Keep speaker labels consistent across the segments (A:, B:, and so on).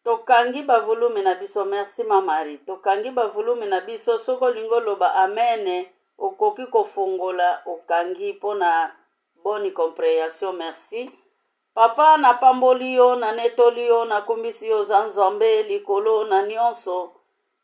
A: Tokangi ba volume na biso, merci mamari. Tokangi ba volume na biso, soko lingo loba amene, okoki kofungola, okangi pona bonne compréhension, merci. Papa na pamboli yo, na netoli yo, na kumbisi yo zanzambe, likolo na nyonso.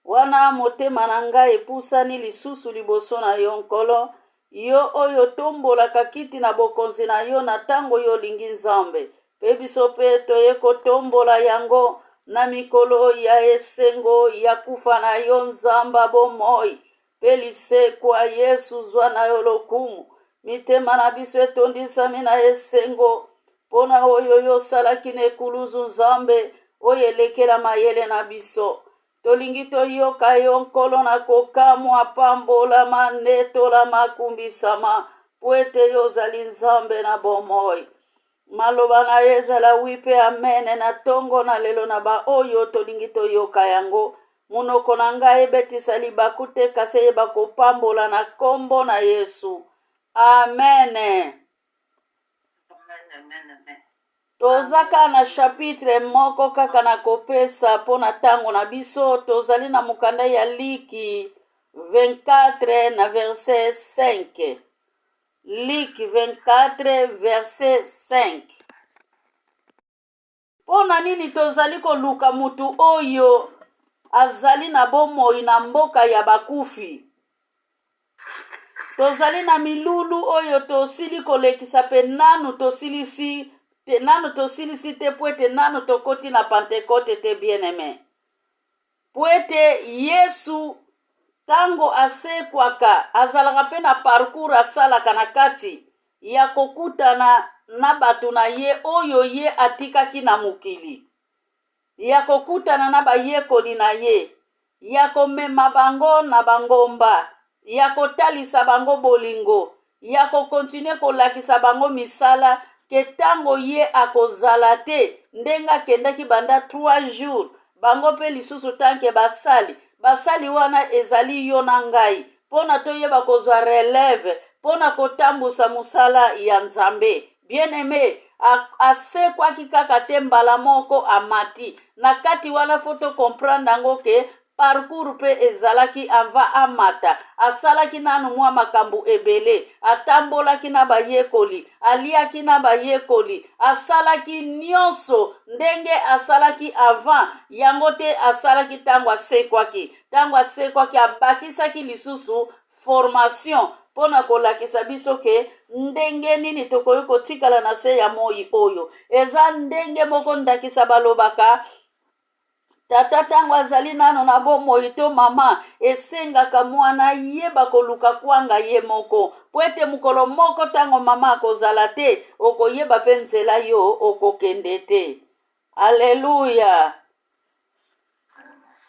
A: Wana motema na ngai epusani lisusu liboso na yo nkolo, yo oyo tombolaka kiti na bokonzi na yo na tango yo lingi nzambe. Pe biso pe toye kotombola yango na mikolo ya esengo ya kufa na yo nzamba bomoi. Pe lisekwa Yesu zwa na yo lokumu. Mitema na biso etondisami na esengo. Pona oyo yo salaki na ekuluzu nzambe oyo elekela mayele na biso. Tolingi toyoka yo nkolo na kokamwa pambolama netolama kumbisama po ete yo ozali nzambe na bomoi. Maloba na ye ezala wipe amene na tongo na lelo na ba oyo tolingi toyoka yango. Munoko na ngai ebetisa libaku te kasi eyeba kopambola na kombo na Yesu. Amen. Tozaka na chapitre moko kaka na kopesa pona tango na biso. Tozali na mukanda ya Liki 24 na verset 5. Liki 24 verset 5. Pona nini tozali koluka mutu oyo azali na bomoi na mboka ya bakufi. Tozali na milulu oyo tosili kolekisa pe nanu tosilisi te puete nanu tokoti na Pentecote te bien-aimé. Puete Yesu tango asekwaka azalaka pe na parcours asalaka na kati ya kokutana na batu na ye oyo ye atikaki na mukili. Ya kokutana na bayekoli na ye. Ya komema bango na bangomba. Ya kotalisa bango bolingo. Ya kokontinue kolakisa bango misala ke tango ye akozala te ndenga kendaki banda 3 jours. Bango pe lisusu tanke basali wana ezali yo na ngai. Pona toyeba kozwa relève. Pona kotambusa musala ya nzambe. Bien-aimé, asekwaki kaka te mbala moko amati. Na kati wana foto comprendre ngo ke parcours pe ezalaki ava amata. Asalaki nanu mwa makambu ebele. Atambolaki na bayekoli. Aliaki na bayekoli. Asalaki nyonso ndenge asalaki avant. Yango te asalaki tango asekwaki. Tango asekwaki abakisaki lisusu formation. Pona kolakisa biso ke ndenge nini tokoyi kotikala na se ya moi oyo. Eza ndenge moko ndakisa balobaka. Tata tango azali nano na bomoi to mama esengaka mwana yeba koluka kwanga ye moko. Puete mukolo moko tango mama akozala te okoyeba pe nzela yo okokende te. Alleluya.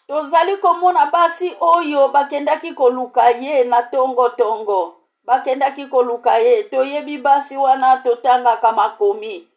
A: Tozali komona basi oyo bakendaki koluka ye na tongo. Bakendaki koluka ye. Toyebi basi wana totangaka makomi.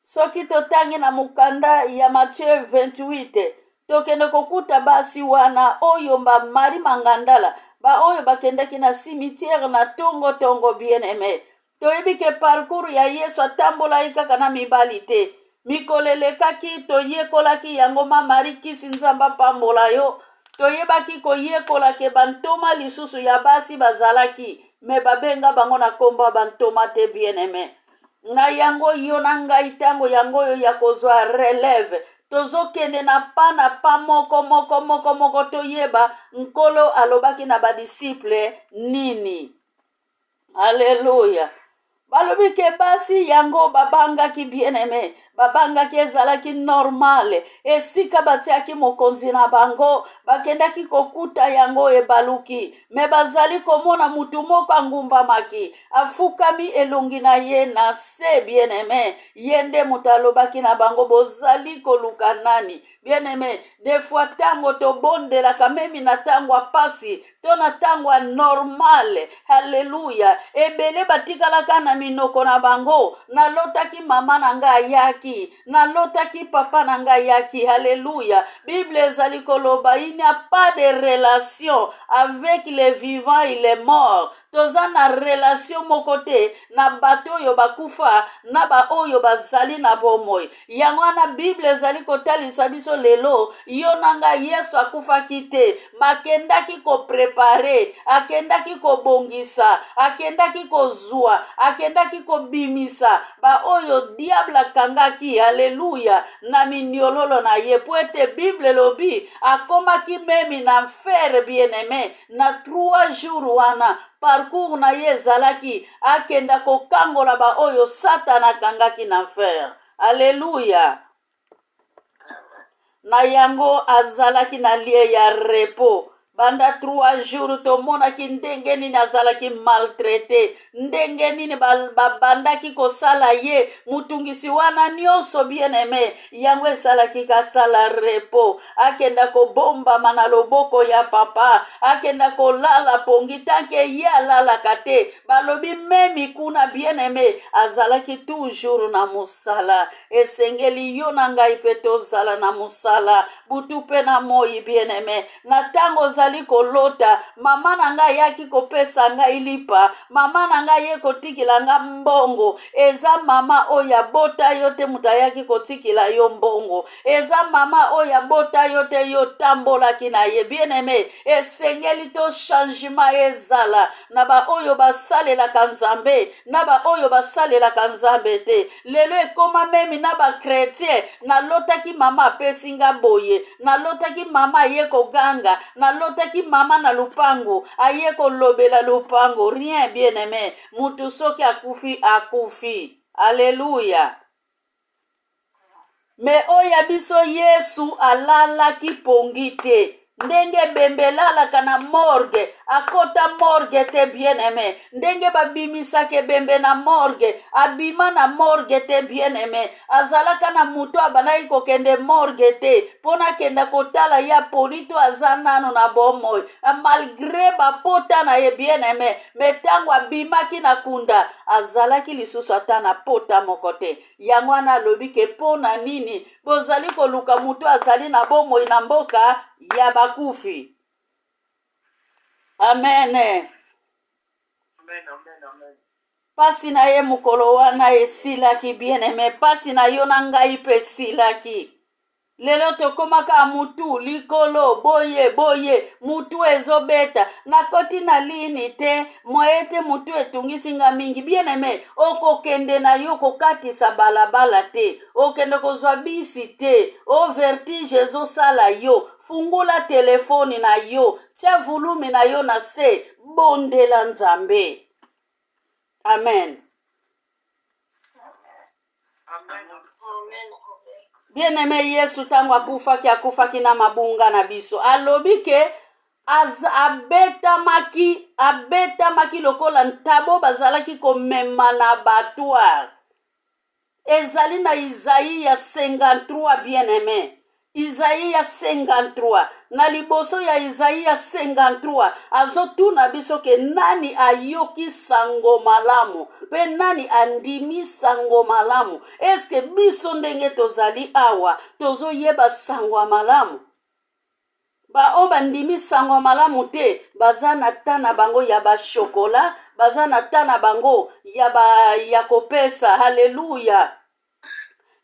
A: Soki totangi na mukanda ya Matthieu 28. Tokende kokuta basi wana oyo mba mari mangandala. Ba oyo bakendaki na cimetière na tongo bien-aimé. Toyebi ke parcours ya Yesu atambola ikaka na mibali te. Mikolelekaki toyekolaki yango mamari kisi nzamba pambola yo. Toyebaki koyekola ke bantoma lisusu ya basi bazalaki. Me babenga bango na komba bantoma te bien-aimé. Na yango yo na ngai tango yango yo ya kozwa relève. Tozokende na pa moko toyeba nkolo alobaki na badisiple nini. Alleluya. Balobi ke basi yango babangaki bien-aimé. Babangaki ezalaki normal. Esika batiaki mokonzi na bango. Bakendaki kokuta yango ebaluki. Me bazali komona mutu moko angumbamaki. Afukami elongi na ye na se bien-aimé. Yende mutu alobaki na bango bozali koluka nani. Bien-aimé, des fois tango to bondelaka memi na tango apasi. To na tango normal. Hallelujah. Ebele batikalaka na minoko na bango. Na lotaki mama na nga yaki. Na lotaki papa na nga yaki. Hallelujah. Bible ezali koloba, il n'y a pas de relation avec les vivants et les morts. toza na relation moko te na bato oyo bakufa na ba oyo bazali na bomoi. Yango wana Bible ezali kotalisa biso lelo yo nanga Yesu akufaki te, makendaki ko prepare, akendaki ko bongisa, akendaki ko zua, akendaki ko bimisa ba oyo diable akangaki, haleluya, na miniololo na ye. Po ete Bible lobi akomaki memi na enfer bien-aimé na 3 jours wana parcours na ye ezalaki akenda kokangola ba oyo Satan akangaki na enfer. Haleluya. Na yango azalaki na lie ya repos. Banda 3 jours tomonaki ndenge nini azalaki maltraité, ndenge nini babandaki kosala ye mutungisi wana nyonso bien-aimé. Yango esalaki kasala repos, akenda kobombama na loboko ya papa, akenda kolala pongi tanke ye alalaka te. Balobi memi kuna bien-aimé azalaki toujours na mosala. Esengeli yo na ngai pe tozala na mosala butu pe na moi bien-aimé. Na tango zali kolota mama na ngai yaki kopesa ngai lipa, mama na ngai ye kotikila nga mbongo, eza mama oya bota yo te muta yaki kotikila yo mbongo, eza mama oya bota yo te yo tambolaki na ye. Bien-aimé, esengeli to changement ezala na ba oyo basalelaka Nzambe na ba oyo basalelaka Nzambe te. Lelo ekoma memi na ba chrétien nalotaki mama apesi nga boye, nalotaki mama aye koganga, nalotaki mama na lupango aye kolobela lupango. Rien bien-aimé, mutu soki akufi akufi. Alléluia. Me oya biso Yesu alalaki pongi te. Ndenge bembelalaka na morgue akota morgue te bien-aimé. Ndenge babimisake bembe na morgue abima na morgue te bien-aimé. Azalaka na muto abanaki kokende morgue te pona kenda kotala ya polito azanano na bomoi. Malgré bapota na ye bien-aimé, metango abimaki na kunda azalaki lisusu ata na pota moko te. Yango wana alobi ke pona nini bozali koluka muto azali na bomoi na mboka ya bakufi. Amen.
B: Amen, amen, amen.
A: Pasi na ye mukolo wana esilaki bien-aimé, pasi na yo na ngai pe esilaki. Lelo tokomaka mutu likolo boye mutu ezobeta nakoti na lini te moete mutu etungisinga mingi. Bien-aimé, okokende na yo kokatisa balabala te, okende kozwa bisi te, o vertige ezosala yo. Fungula telefoni na yo, tia volume na yo na se, bondela Nzambe. Amen.
B: Amen. Amen.
A: Bien-aimé, Yesu tango akufaki na mabunga na biso alobi ke abetamaki lokola ntabo bazalaki komema na batware. Ezali na Isaïe ya 53 bien-aimé. Isaïe ya 53 na liboso ya Isaïe ya 53 azotuna biso ke nani ayoki sango malamu pe nani andimi sango malamu. Eske biso ndenge tozali awa tozoyeba sango malamu? Ba o bandimi sango malamu te baza na tana bango ya ba chokola, baza na tana bango ya kopesa. Haleluya.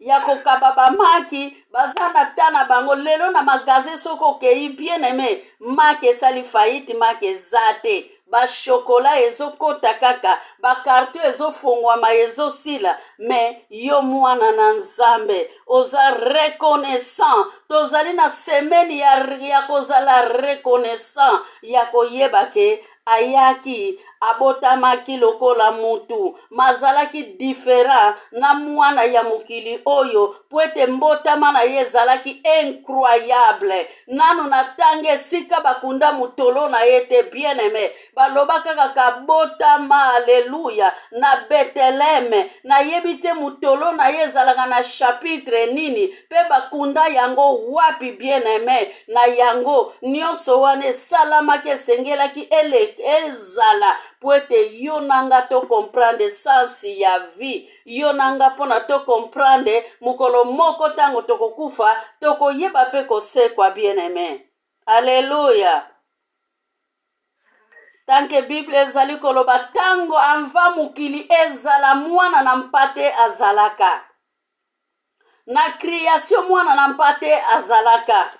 A: Ya kokaba bamaki baza na tana bango. Lelo na magasin soko kei bien-aimé maki esali faillite, maki ezate. Ba chokola ezokota kaka, ba karton ezofungwama ezosila. Me yo mwana na Nzambe oza reconnaissant. Tozali na semaine ya kozala reconnaissant, ya koyeba ke ayaki abotamaki lokola mutu, mazalaki différent na mwana ya mokili oyo, po ete mbotama na ye ezalaki incroyable. Nanu na tange esika bakunda mutolo na ye te bien-aimé, balobaka kaka botama. Aleluya. Na Beteleme nayebi te mutolo na ye ezalaka na chapitre nini pe bakunda yango wapi bien-aimé. Na yango nyonso wana esalamaki esengelaki ezala po ete yo nanga to comprendre sensi ya vie, yo nanga pona to comprendre mukolo moko tango tokokufa tokoyeba pe kosekwa bien-aimé. Alléluia. tanke Bible ezali koloba tango anva mukili ezala mwana na mpate azalaka. Na création mwana na mpate azalaka.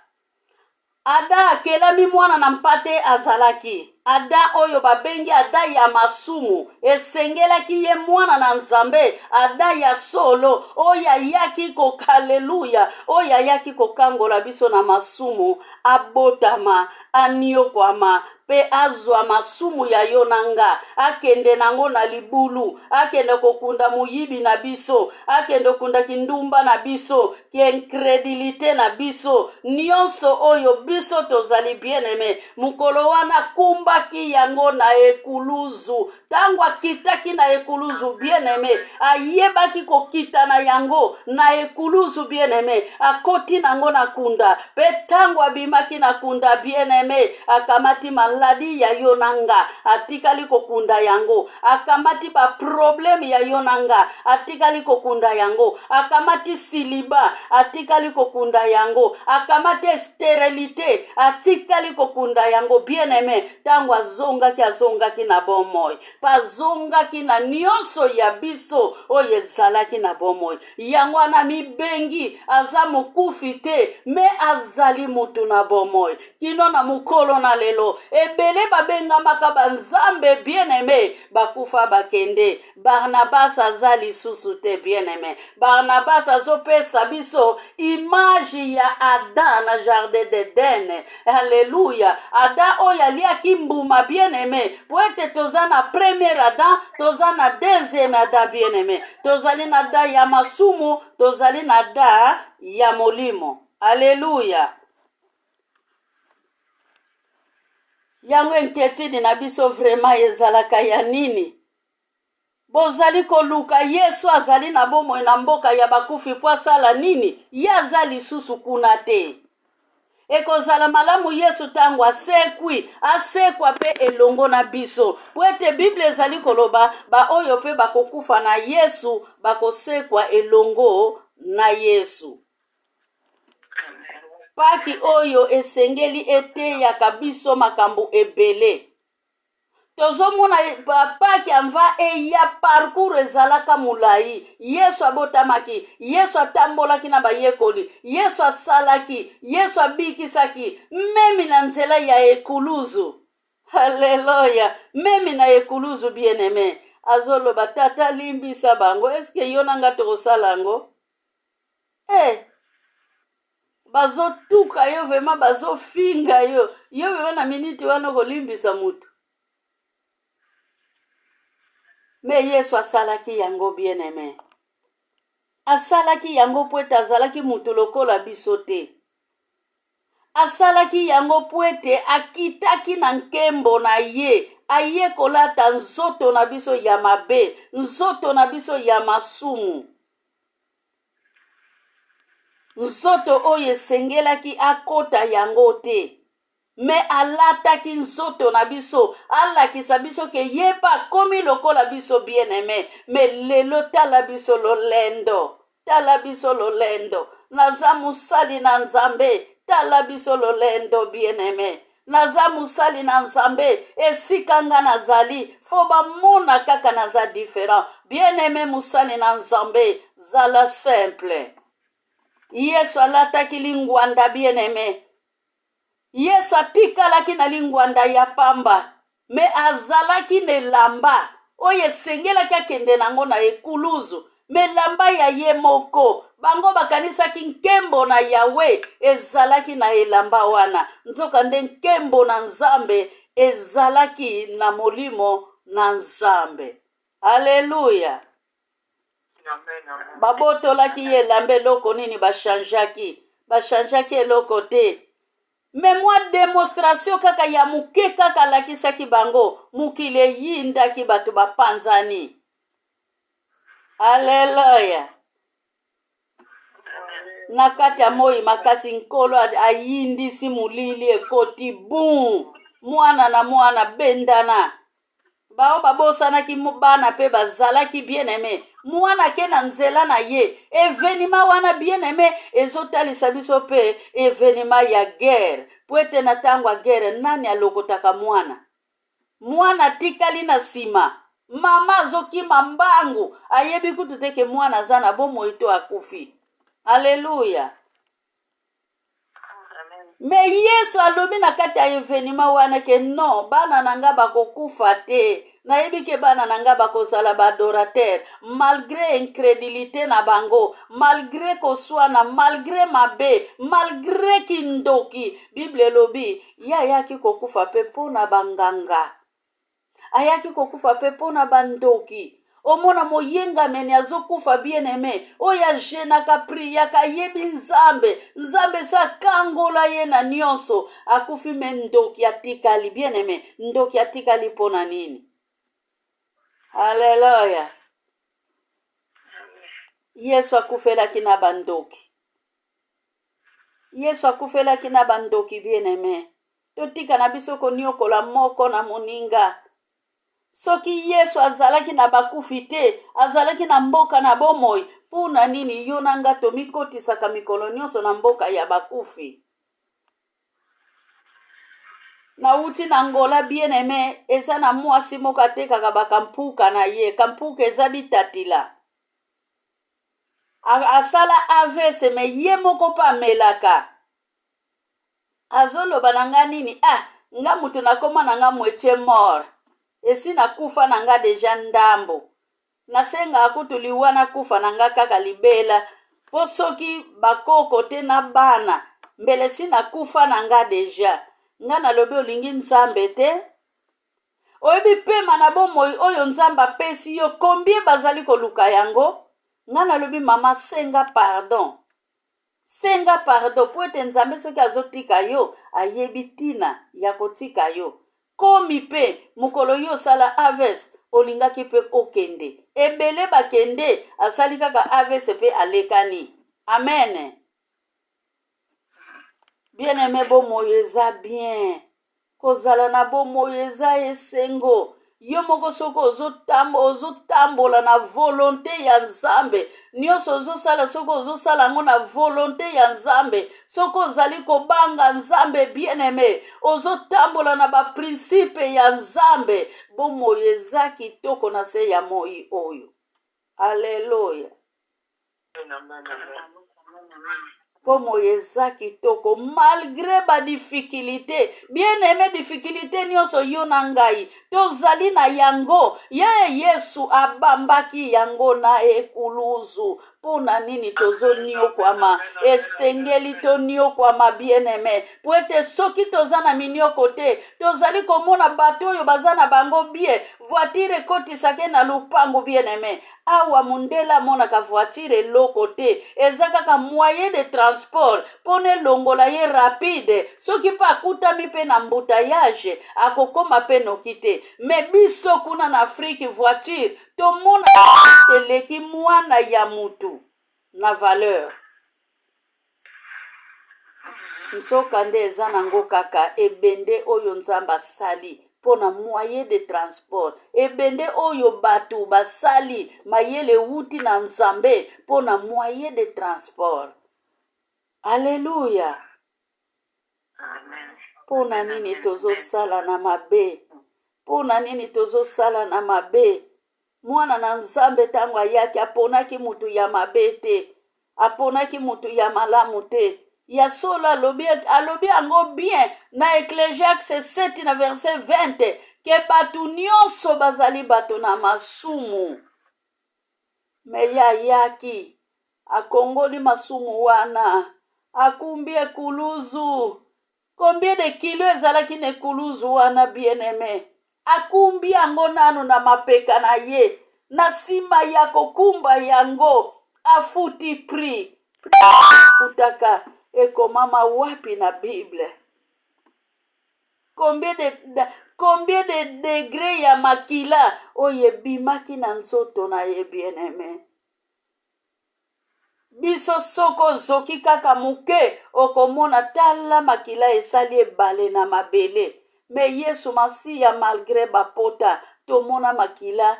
A: Ada akelami mwana na mpate azalaki. Ada oyo babengi ada ya masumu. Esengelaki ye mwana na nzambe. Ada ya solo. Oya yaki kokaleluya. Oya yaki kokangola biso na masumu. Abotama. Aniokwama. Pe azwa masumu ya yonanga. Akende nango na libulu. Akende kokunda muyibi na biso. Akende kunda kindumba na biso. Kienkredibilite na biso. Nyonso oyo biso tozali bien aimé. Mukolo wana kumbaki yango na ekuluzu. Tango akitaki na ekuluzu bien aimé. Ayebaki kokita na yango na ekuluzu bien aimé. Akoti nango na kunda. Pe tango abimaki na kunda bien aimé. Akamati maladi ya yonanga. Atikali kokunda yango. Akamati ba problème ya yonanga. Atikali kokunda yango. Akamati siliba. Atikali kokunda yango. Akamati sterilité. Atikali kokunda yango bien aimé. Tango azongaki na bomoy. Pazongaki na nyonso ya biso oyo ezalaki na bomoy. Yango ana mibengi aza mukufi te me azali mutu na bomoy. Kino na mukolo na lelo ebele babengamaka banzambe bien aimé bakufa bakende. Barnabas azali susu te bien aimé. Barnabas azopesa biso image ya Adam na jardin d'Eden. Alléluia. Adam oyo aliaki mbuma bien aimé. Poete toza na premier Adam, toza na deuxième Adam bien aimé. Tozali na Adam ya masumu, tozali na Adam ya molimo. Alléluia. Yango inquiétude na biso vraiment ezalaka ya nini? Bozali koluka Yesu azali na bomoi na mboka ya bakufi po asala nini? Ye azali susu kuna te. Ekozala malamu Yesu tango asekwa pe elongo na biso. Po ete Bible ezali koloba ba oyo pe bakokufa na Yesu bakosekwa elongo na Yesu. Paki oyo esengeli ete ya kabiso makambo ebele. Tozomona paki anva eya parcours ezalaka mulai. Yesu abotamaki, Yesu atambolaki na bayekoli, Yesu asalaki, Yesu abikisaki, memi na nzela ya ekuluzu. Haleluya, memi na ekuluzu bien aimé. Azolo batata limbisa bango, eske yonanga tokosala ngo? Bazo tuka yo vema, bazo finga yo vema na miniti wana kolimbisa mutu. Me Yesu asalaki yango bien aimé. Asalaki yango po ete azalaki mutu lokola biso te. Asalaki yango po ete akitaki na nkembo na ye. Aye kolata nzoto na biso ya mabe, nzoto na biso ya masumu. Nzoto oyo esengelaki akota yango te. Me alataki nzoto na biso, alakisa biso ke yepa komi lokola biso bien aimé. Me lelo tala biso lolendo, tala biso lolendo. Naza musali na nzambe, tala biso lolendo bien aimé. Naza musali na nzambe, esikanga nazali, fo bamona kaka naza différent. Bien aimé musali na nzambe, zala simple. Yesu alataki lingwanda bien aimé. Yesu atikalaki na lingwanda ya pamba. Me azalaki ne lamba. Oye sengelaki akende nango na ekuluzu. Me lamba ya ye moko. Bango bakanisaki nkembo na Yawe. Ezalaki na elamba wana. Nzoka nde nkembo na nzambe. Ezalaki na molimo na nzambe. Haleluya. Babotolaki ye lambe loko nini bashanjaki. Bashanjaki eloko te. Me mwa demonstration kaka ya muke kaka lakisaki bango. Mukile yindaki batu bapanzani. Haleluya. Nakati ya moi makasi nkolo ayindisi mulili ekoti boom. Mwana na mwana bendana. Bao babosanaki bana pe bazalaki bien aimé. Mwana ke na nzela na ye. Evenima wana bien aimé. Ezotalisa biso pe evenima ya guerre. Po ete na tango ya guerre nani alokotaka mwana? mwana tikali na sima mama azokima mbangu ayebi kutu te ke mwana aza na bomoi to akufi. Alleluya. Me Yesu alobi na kati ya evenima wana ke non bana nanga bakokufa te. Nayebi ke bana nanga bakozala badorateur malgré incrédulité na bango, malgré koswana, malgré mabe, malgré kindoki. Bible elobi ye ayaki kokufa pe mpona banganga, ayaki kokufa pe mpona bandoki. Omona moyenga meni azokufa bien aimé oyo ajenaka priyaka yebi nzambe sa kangola ye na nyonso akufi me ndoki atikali bien aimé ndoki atikali mpona nini? Haleluya. Yesu akufelaki na bandoki, Yesu akufelaki na bandoki bien aimé. Totika na biso koniokola moko na moninga. Soki Yesu azalaki na bakufi te, azalaki na mboka na bomoi, puna nini yo nanga tomikotisaka mikolo nyonso na mboka ya bakufi? Na uti na ngola bien aimé, eza na mwasi moko atekaka bakampuka na ye, kampuka eza bitatila. Asala avese me ye moko pa melaka. Azoloba na nga nini? Nga mutu nakoma na nga moitié mort. Esi na kufa na nga deja ndambo. Nasenga akutu liwa na kufa na nga kaka libela. Po soki bakoko te na bana. Mbele si na kufa na nga deja. Nga nalobi olingi nzambe te. Oyebi pema na bomoi oyo nzamba pesi yo. Kombie bazali koluka yango? Nga nalobi mama senga pardon. Senga pardon. Po ete nzambe soki azotika yo. Ayebi tina ya kotika yo. Komi pe mukolo yo sala aves olingaki pe okende. Ebele bakende asali kaka aves pe alekani. Amen. Bien aimé bomoyo eza bien. Kozala na bomoyo eza esengo. Yo moko soko ozotambola na volonté ya Nzambe. Nyonso ozosala soko ozosala ngo na volonté ya Nzambe. Soko ozali kobanga Nzambe bien aimé. Ozotambola na ba principe ya Nzambe. Bomoyo eza kitoko na se ya moi oyo. Alleluya. Bomoyo eza kitoko malgré ba difficulté. Bien aimé difficulté nyonso yo na ngai. Tozali na yango. Yesu abambaki yango na ekuluzu. Pona nini tozoniokwama. Esengeli toniokwama bien aimé. Po ete soki tozana minioko te. Tozali komona bato oyo bazana bango bien. Voiture ekotisake na lupango bien aimé. Awa mundela monaka voiture loko te. Eza kaka moyen de transport. Pone longola ye rapide. Soki pa akutami pe na mbutayage. Akokoma pe nokite. Me biso kuna na Afrique voiture. Tomona teleki mwana ya mutu. Na valeur. Nzoka nde eza nango kaka. Ebende oyo nzamba sali. Pona moyen de transport. Ebende oyo batu basali. Mayele wuti na Nzambe. Pona moyen de transport. Alléluia.
B: Amen.
A: Pona nini tozo sala na mabe. Pona nini tozo sala na mabe. Mwana na Nzambe tango ayaki aponaki mutu ya mabe te. Aponaki mutu ya malamu te. Ya solo alobi yango bien na Ecclésiaste 7 na verset 20 ke batu nyonso bazali bato na masumu. Me ya yaki akongoli masumu wana akumbi ekuluzu. Combien de kilo ezalaki na ekuluzu wana bien aimé. Akumbi yango nanu na mapeka na ye. Na sima ya kokumba yango afuti pri. Futaka ekomama wapi na Bible. Combien de degré ya makila oye bimaki na nzoto na ye bien aimé. Biso soko zoki kaka muke okomona tala makila esali ebale na mabele. Me Yesu masiya malgré bapota tomona makila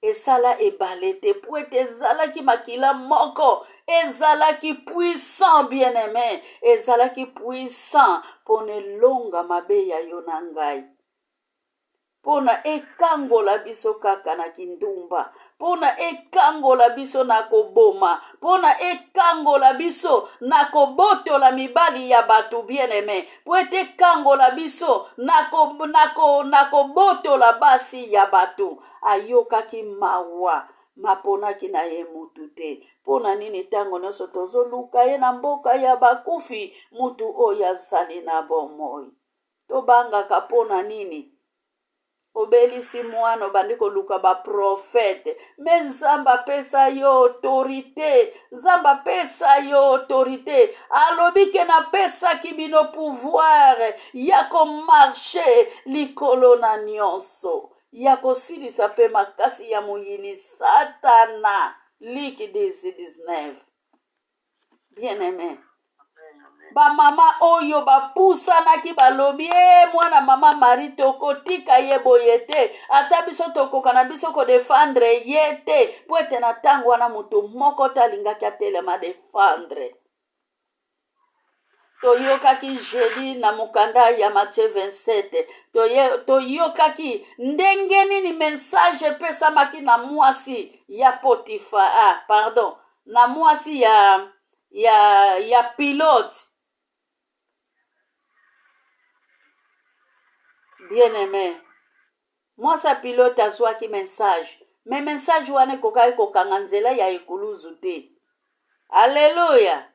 A: esala ebale te. Po ete ezalaki makila moko. Ezalaki puissant bien aimé. Ezalaki puissant pone longa mabe ya yo na ngai. mpona ekangola biso kaka na kindumba, mpona ekangola biso na koboma, mpona ekangola biso na kobotola mibali ya bato bien-aime, po ete ekangola biso na kobotola basi ya bato. Ayokaki mawa, maponaki na ye mutu te. Mpona nini ntango nyonso tozoluka ye na mboka ya bakufi, mutu oyo azali na bomoi? Tobangaka mpona nini? Obelisi mwana obandi koluka baprofete, me Nzambe apesa yo autorité, Nzambe apesa yo autorité. Alobi ke napesaki bino pouvoir ya komarshe likolo na nyonso, ya kosilisa mpe makasi ya moyini Satana. Luc 10:19. Bien-aimé, bamama oyo bapusanaki balobi mwana mama Marie tokotika ye boye te, ata biso tokoka na biso kodefendre ye te, po ete na ntango wana moto moko te alingaki atelema defendre. Toyokaki jeudi na mokanda ya Matthieu 27, toyokaki ndenge nini message epesamaki na mwasi ya Potifa, na mwasi ya pilote. Bien-aimé, mwasi ya pilote azwaki message, me message wana ekokaki kokanga nzela ya ekuluzu te. Alleluya.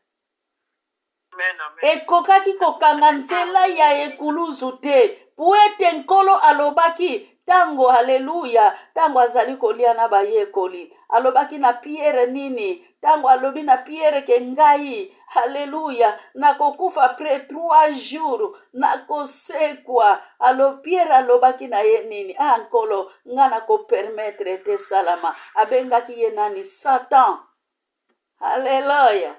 A: Ekokaki kokanga nzela ya ekuluzu te, po ete nkolo alobaki tango, haleluya, tango azali kolia na bayekoli, alobaki na Pierre nini? Tango alobi na Pierre ke ngai, haleluya, nakokufa après 3 jours, nakosekwa. Pierre alobaki na ye nini? Nkolo, nga nakopermettre te salama. Abengaki ye nani? Satan. Haleluya.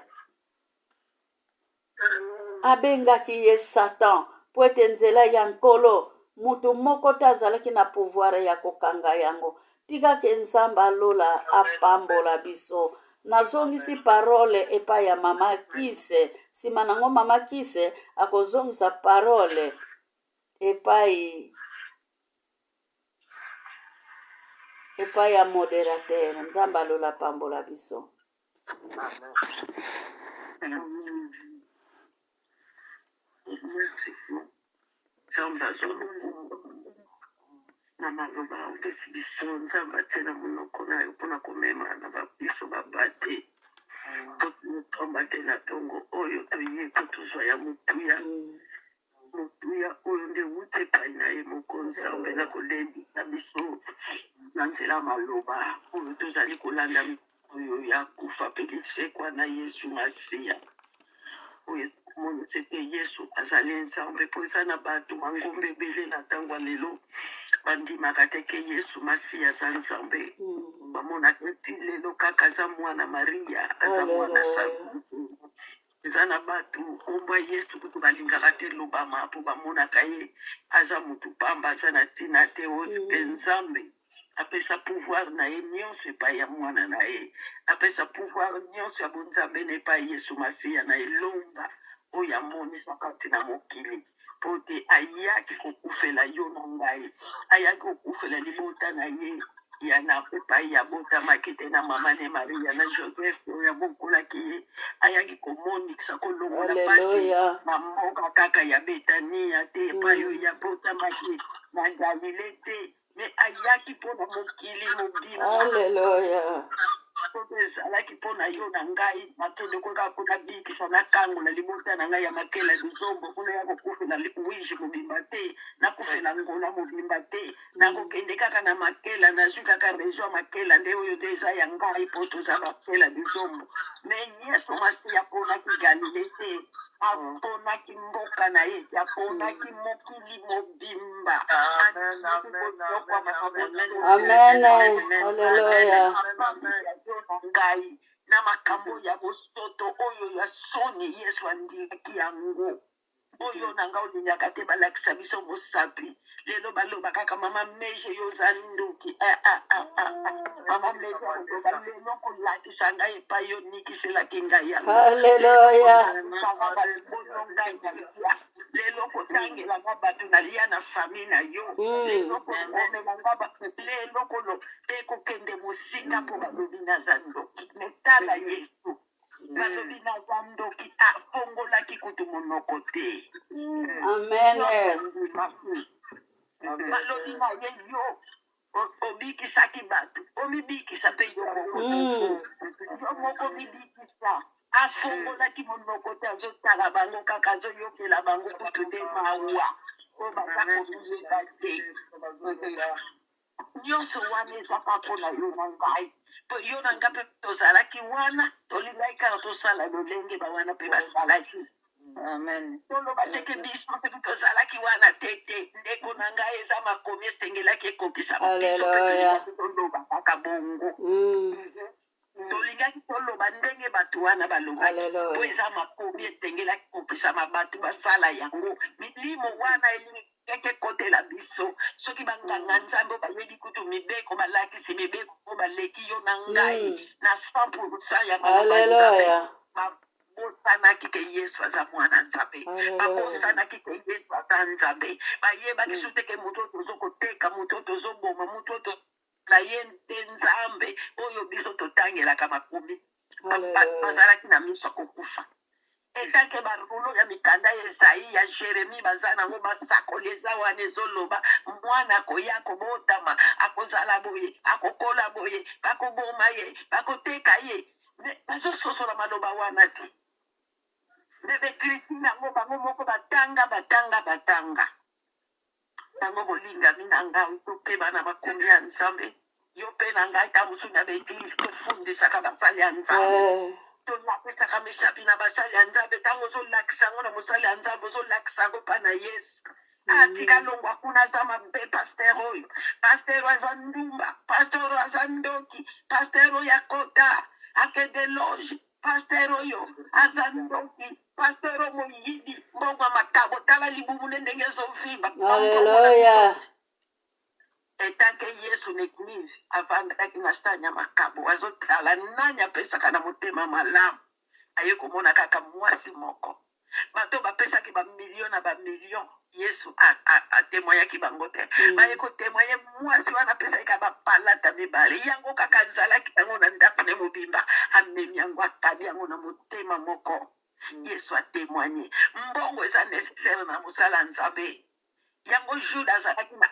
A: Abengaki ye Satan, po ete nzela ya nkolo mutu moko te azalaki na pouvoir ya kokanga yango. Tikake Nzambe alola apambola biso. Nazongisi parole epai ya mama Kise, sima nango mama Kise akozongisa parole epai ya moderateur. Nzambe alola apambola biso.
B: Nzambe azoluku na maloba opesi biso, Nzambe atie na monoko na yo mpona komema na biso babate po totomba te na ntongo oyo toye po tozwa ya motuya oyo nde wuti epai na ye moko. Nzambe na kolendisa biso na nzela maloba oyo tozali kolanda oyo ya kufa mpe lisekwa na Yesu Masiya oyo monisi ete Yesu azali Nzambe. Po eza na bato mangombe ebele na ntango lelo bandimaka te ke Yesu Masiya aza Nzambe. Bamonaka eti lelo kaka aza mwana Maria, aza mwana Salomo. Eza na bato omba Yesu kutu balingaka te lobama po bamonaka ye aza mutu pamba, aza na ntina te. Oske Nzambe apesa pouvoir na ye nyonso epai ya mwana na ye, apesa pouvoir nyonso ya bonzambe na epai Yesu Masiya na elomba oyo amonisaka te na mokili, po te ayaki kokufela yo na ngai, ayaki kokufela libota na ye ya na epai ya botamaki te na mama ne Maria na Joseph oyo abokolaki ye, ayaki komonisa kolongola pasi na mboka kaka ya Betania te, epai oyo ya botamaki na Galile te, me ayaki mpona mokili mobimba.
A: Haleluya.
B: Ezalaki mpona yo na ngai, nakende koka mpona bikisa nakangola libota na ngai ya makela lizombo mpona ya kokufela wiji mobimba te, nakufela ngola mobimba te, nakokende kaka na makela, nazwi kaka rezo ya makela nde oyo nde eza ya ngai mpo toza makela lizombo. Me Yesu Masiya aponaki Galile te, aponaki mboka na ye, aponaki mokili mobimba.
A: Amen. Haleluya.
B: Ngai na makambo ya bosoto oyo ya soni Yesu andiki yango oyo na nga olingaka te balakisa biso mosapi. Lelo baloba kaka mama Meje yoza nduki mama Meje aloba lelo kolakisa ngai epai yo nikiselaki ngai yango.
A: Haleluya.
B: lelo kotangela nga bato nalia na famille na yo lelo kokomela nga bato lelo kolo ekokende mosika mpo balobi naza ndoki metala Yesu balobi naza ndoki afongolaki kutu monoko te.
A: Amen.
B: Balobi na ye yo obikisaki bato omibikisa mpe yo moko mibikisa afongolaki monoko te azotala bango kaka azoyokela bango kutu te mawa o baza komiyeba te nyonso wana ezaka mpona yo na ngai mpo yo na ngai mpe tozalaki wana tolingaki kaka tosala lolenge bawana mpe basalaki. Amen. Toloba teke biso mpe tozalaki wana tete ndeko na ngai eza makomi esengelaki ekokisa biso mpe toloba kaka bongo tolingaki toloba ndenge bato wana balobaki mpo eza makomi esengelaki ekokisama bato basala yango milimo wana elingaki ekotela biso soki banganga nzambe bayebi kutu mibeko balakisi mibeko mpo baleki yo na ngai na 100% ya maloba nzambe babosanaki ke Yesu aza mwana nzambe babosanaki ke Yesu aza nzambe bayebaki so te ke moto oyo tozokoteka moto oyo tozoboma moto oyo na ye nde nzambe oyo biso totangelaka makomi bazalaki na miso kokufa etake barulo ya mikanda ya Esayi ya Jeremi baza nango basakoli eza wana ezoloba mwana koya kobotama akozala boye akokola boye bakoboma ye bakoteka ye bazososola maloba wana te me bekriti nango bango moko batanga tango bolingami na ngai tokeba na makomi ya nzambe yo mpe na ngai ta mosu na baeglise tofundisaka basali ya nzambe tolakisaka misapi na basali ya nzambe ntango ozolakisa yango na mosali ya nzambe ozolakisa yango mpa na Yesu atika longwa kuna aza mabe paster oyo aza ndumba paster oyo aza ndoki paster oyo akota akende loge paster oyo aza ndoki paster oyo moyibi mbongo makabo tala libumu ne ndenge ezovimba.
A: Haleluya.
B: Etake Yesu na eglise avandaki na stanya makabo azotala nani apesaka na motema malamu aye komona kaka mwasi moko bato bapesaki bamilio na bamilio Yesu atemoyaki bango te baye kotemoye mwasi wana apesaki ka bapalata mibale yango kaka azalaki yango na ndako ne mobimba amemi yango akabi yango na motema moko Yesu atemoigne mbongo eza nécessaire na mosala nzambe yango Juda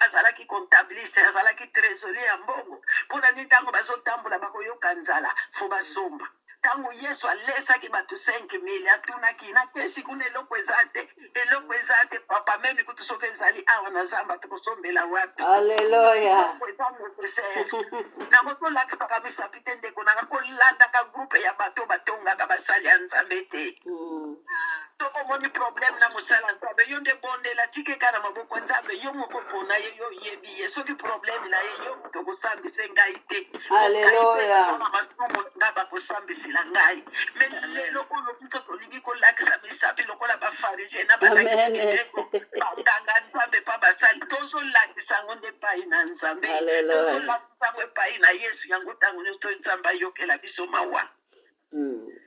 B: azalaki comptabiliste azalaki trésorier ya mbongo mpona nini ntango bazotambola bakoyoka nzala fo basomba ntango Yesu alesaki bato 5,000 atunaki nakesi kuna eloko eza te papa memi kutu soki ezali awa na zamba tokosombela wapi.
A: Haleluya.
B: nango tolakisaka misapi te ndeko nanga kolandaka groupe ya bato batongaka basali ya nzambe te tokomoni problème na mosala nzambe yo nde bondela tikeka na maboko nzambe yo moko mpona ye yo yebi ye soki problème na ye yo tokosambise ngai te.
A: Haleluya.
B: masumu nga bakosambisila ngai me lelo oyo biso tolingi kolakisa misapi lokola bafarisien na balakisi banganga nzambe mpa basali tozolakisa yango nde epai na nzambe tozolakisa yango epai na Yesu yango ntango nyonso nzambe ayokela biso mawa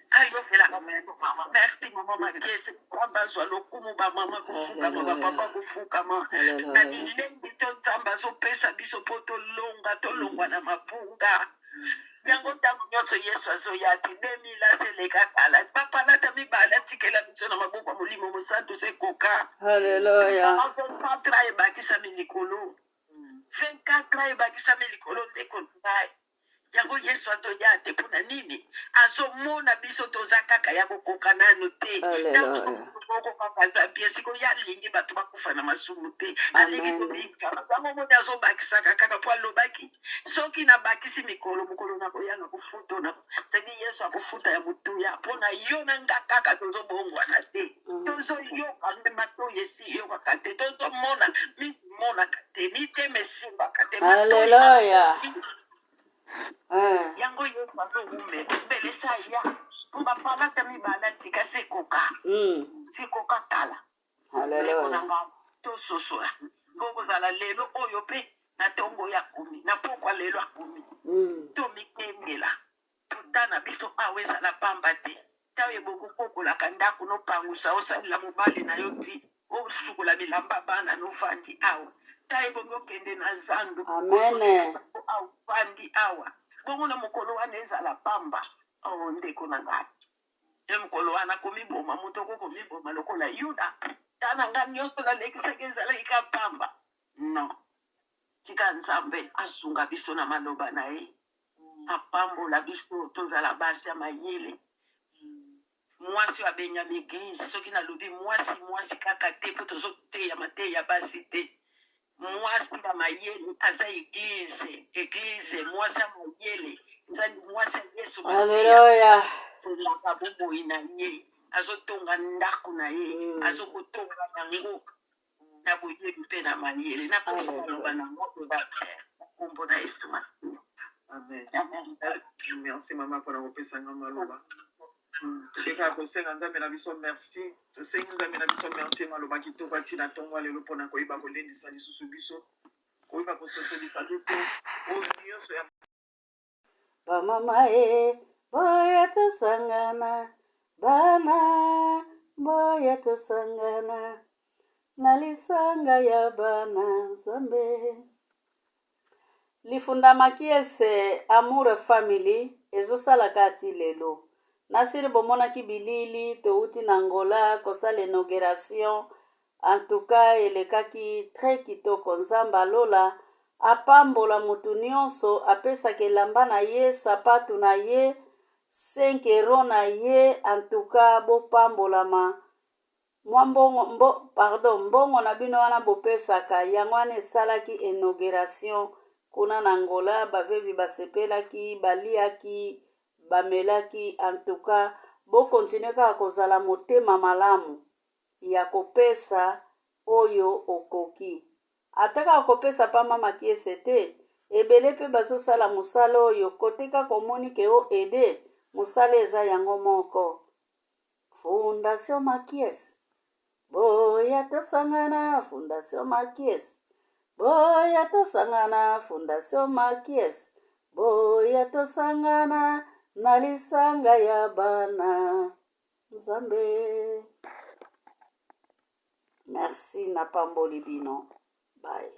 B: ayokela mama merci mama makese bazwa lokumu bamama kofukama bapapa kofukama na bilengi to nzambe azopesa biso mpo tolongwa na mapunga yango ntango nyonso Yesu azoya te 2000 azeleka kala bapalata mibale atikela biso na maboko ya molimo mosantu sekoka.
A: Haleluya.
B: 24 ebakisami likolo 24 ebakisami likolo ndeko ngai yango Yesu atoya te mpona nini azomona biso toza kaka ya kokoka nano te kaka bien siko ya alingi bato bakufa na masumu te alingi tobikama yango moni azobakisaka kaka po alobaki soki nabakisi mokolo nakoyanga kofutona seki Yesu akofuta ya motuya mpona yo na nga kaka tozobongwana te tozoyoka mema toyo esi yokaka te tozomona mimonaka te mitema esimbaka te.
A: Haleluya.
B: yango Yesu azogume mbelesa ya mpo bapalata mibale atika sekoka kala.
A: Haleluya.
B: tososola ngo kozala lelo oyo mpe na ntongo ya kumi na pokwa lelo akumi tomikengela totana biso awa ezala pamba te tawe bokokokolaka ndako nopangusa osalela mobali na yo ti osukola bilamba bana novandi awa taye bongo kende na zando
A: Amen.
B: avandi awa bongo na mokolo wana ezala pamba ndeko na ngai ye mokolo wana komiboma moto oko komiboma lokola yuda tana nga nyonso nalekisaki ezalaki ka pamba non tika nzambe asunga biso na maloba na ye apambola biso tozala basi ya mayele mwasi oyo abenyama eglise soki nalobi mwasi kaka te mpo tozoteya mateya basi te mwasi ya mayele aza eglise mwasi ya mayele eza mwasi ya yesu
A: Hallelujah.
B: tolaka boboyi na ye azotonga ndako na ye azokotonga yango na boyebi mpe na mayele nakosa maloba nango kombo na yesu masiya.
C: Amen. Merci maman pour kopesa nga maloba. Toleka kosenga nzambe na biso merci. Tosengi nzambe na biso merci maloba kitoko atina ntongo lelo mpona koyeba kolendisa lisusu biso. Koyeba kososolisa biso. Oyo nyonso ya
A: Bamama boya tosangana. Bana boya tosangana. Na lisanga ya bana Nzambe. Lifundamaki ese Amour Family ezosalaka ati lelo. Nasiri bomonaki bilili touti na Angola kosala inauguration. En tout cas elekaki très kitoko. Nzambe alola apambola mutu nyonso apesaka elamba na ye sapatu na ye 5 euro na ye. En tout cas bopambolama mwa mbongo na bino wana bopesaka yango wana esalaki inauguration kuna na Angola. Bavevi basepelaki baliaki bamelaki. En tout cas bokontinue kaka kozala motema malamu ya kopesa oyo okoki. Ataka kopesa pamba makiese te ebele mpe bazosala mosala oyo kote kaka omoni ke o ede mosala eza yango moko. Fondation Makies boya tosangana. Fondation Makies boya tosangana. Fondation Makies boya tosangana na lisanga ya bana Nzambe. Merci na pamboli bino. Bye.